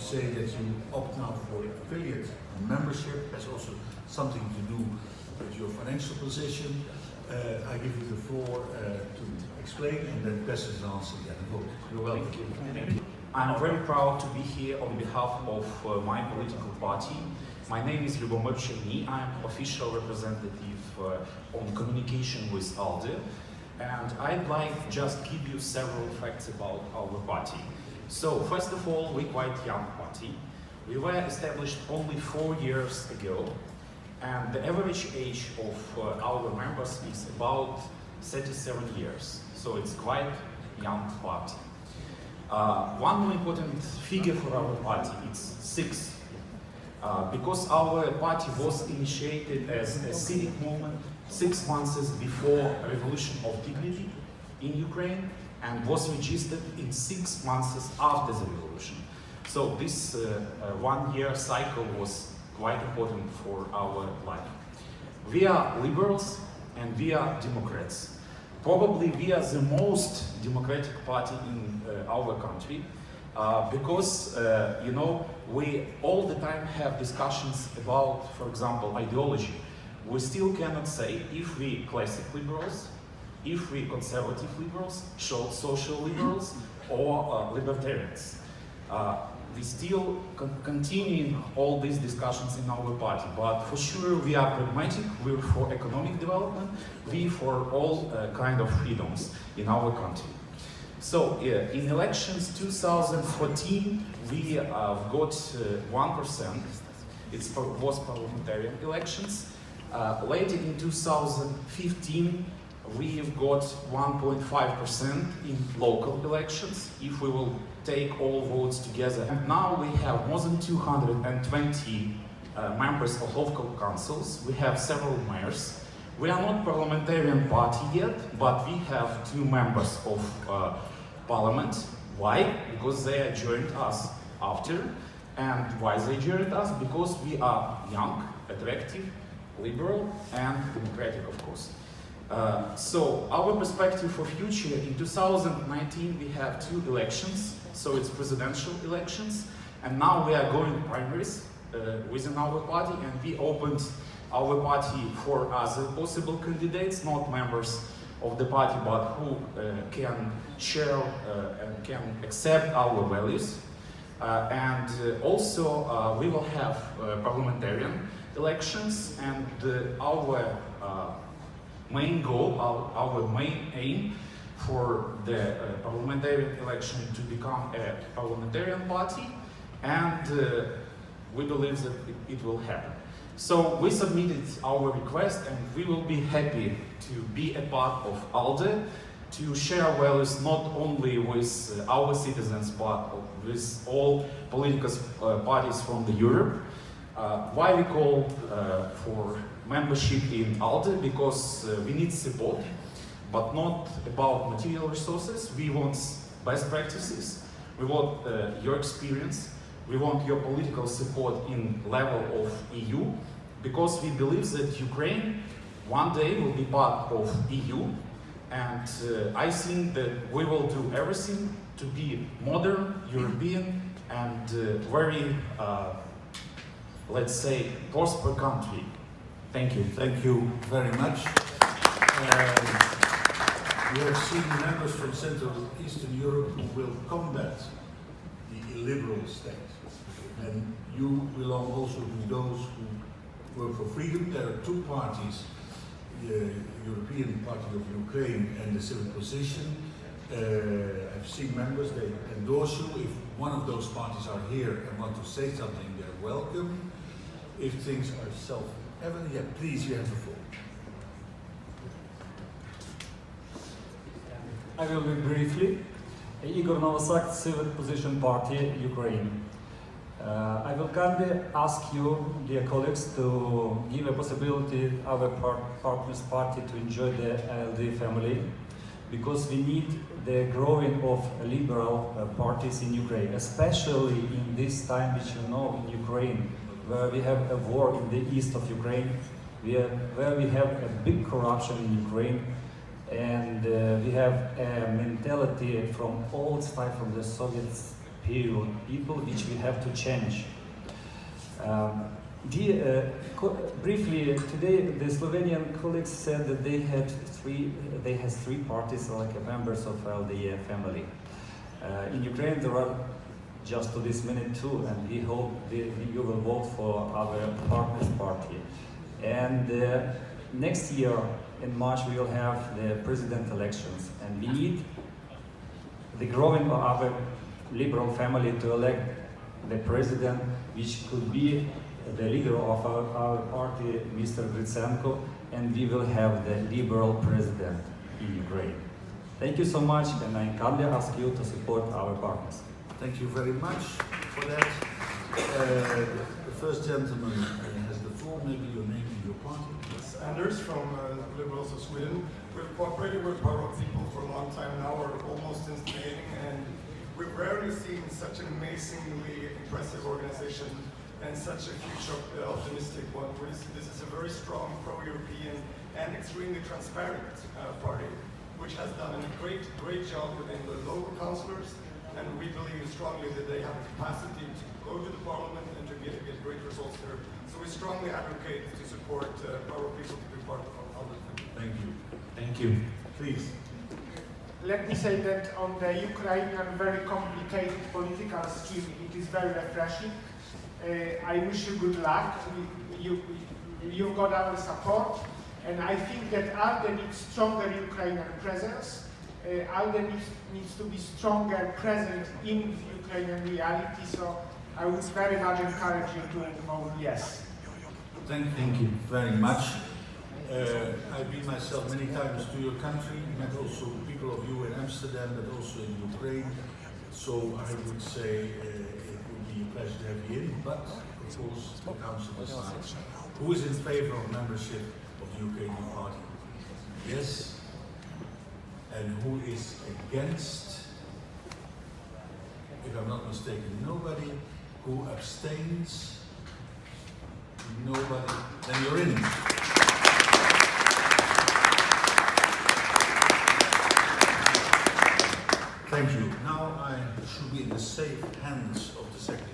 say that you opt now for affiliate membership has also something to do with your financial position. I give you the floor to explain, and then questions and answers and vote. You're welcome. Thank you. I'm very proud to be here on behalf of my political party. My name is Любомир Черни. I'm official representative on communication with ALDE, and I'd like just give you several facts about our party. So, first of all, we're quite young party. We were established only 4 years ago, and the average age of our members is about 37 years. So it's quite young party. One more important figure for our party is 6. Because our party was initiated as a civic movement 6 months before Revolution of Dignity in Ukraine, and was registered in 6 months after the revolution. So this 1 year cycle was quite important for our life. We are liberals and we are Democrats. Probably we are the most democratic party in our country because, you know, we all the time have discussions about, for example, ideology. We still cannot say if we classic liberals, if we conservative liberals, social liberals, or libertarians. We still continue all these discussions in our party, but for sure we are pragmatic, we're for economic development, we for all kind of freedoms in our country. So in elections 2014 we got 1%, it was parliamentarian elections. Later in 2015 we've got 1.5% in local elections, if we will take all votes together. And now we have more than 220 members of local councils. We have several mayors. We are not parliamentarian party yet, but we have 2 members of parliament. Why? Because they joined us after. And why they joined us? Because we are young, attractive, liberal, and democratic, of course. So our perspective for future, in 2019 we have 2 elections, so it's presidential elections, and now we are going primaries within our party, and we opened our party for other possible candidates, not members of the party, but who can share and can accept our values. And also we will have parliamentarian elections, and our main goal, our main aim for the parliamentarian election to become a parliamentarian party, and we believe that it will happen. So we submitted our request, and we will be happy to be a part of ALDE, to share values not only with our citizens, but with all political parties from Europe. Why we call for membership in ALDE? Because we need support, but not about material resources. We want best practices, we want your experience, we want your political support in level of EU, because we believe that Ukraine one day will be part of EU, and I think that we will do everything to be modern, European, and very, let's say, prosperous country. Thank you. Thank you very much. We have seen members from Central and Eastern Europe who will combat the illiberal state. And you belong also to those who work for freedom. There are 2 parties, the European Party of Ukraine and the Civil Position. I've seen members, they endorse you. If one of those parties are here and want to say something, they're welcome. If things are self-evident, yeah, please, you have the floor. I will be briefly. Igor Novosad, Civil Position Party, Ukraine. I will kindly ask you, dear colleagues, to give a possibility our partners party to enjoy the ALD family, because we need the growing of liberal parties in Ukraine, especially in this time, which you know, in Ukraine, where we have a war in the east of Ukraine, where we have a big corruption in Ukraine, and we have a mentality from old style, from the Soviet period, people which we have to change. Briefly, today the Slovenian colleagues said that they have three parties like members of LDE family. In Ukraine there are just to this minute two, and we hope you will vote for our partners party. And next year in March we will have the president elections, and we need the growing of our liberal family to elect the president, which could be the leader of our party, Mr. Gritsenko, and we will have the liberal president in Ukraine. Thank you so much, and I kindly ask you to support our partners. Thank you very much for that. The first gentleman has the floor. Maybe your name and your party. Yes, Anders from Liberals of Sweden. We've cooperated with Power People for a long time now, or almost since the beginning, and we've rarely seen such an amazingly impressive organization and such a future optimistic one. This is a very strong pro-European and extremely transparent party, which has done a great job within the local councillors, and we believe strongly that they have the capacity to go to the parliament and to get great results there. So we strongly advocate to support Power People to be part of our parliament. Thank you. Thank you. Please. Let me say that on the Ukrainian very complicated political scheme, it is very refreshing. I wish you good luck. You've got our support, and I think that ALDE needs stronger Ukrainian presence. ALDE needs to be stronger present in Ukrainian reality, so I would very much encourage you to vote yes. Thank you very much. I've been myself many times to your country, met also people of you in Amsterdam, but also in Ukraine. So I would say it would be a pleasure to have you in, but of course the council decides. Who is in favor of membership of the Ukrainian party? Yes. And who is against? If I'm not mistaken, nobody. Who abstains? Nobody. Then you're in. Thank you. Now I should be in the safe hands of the Secretary.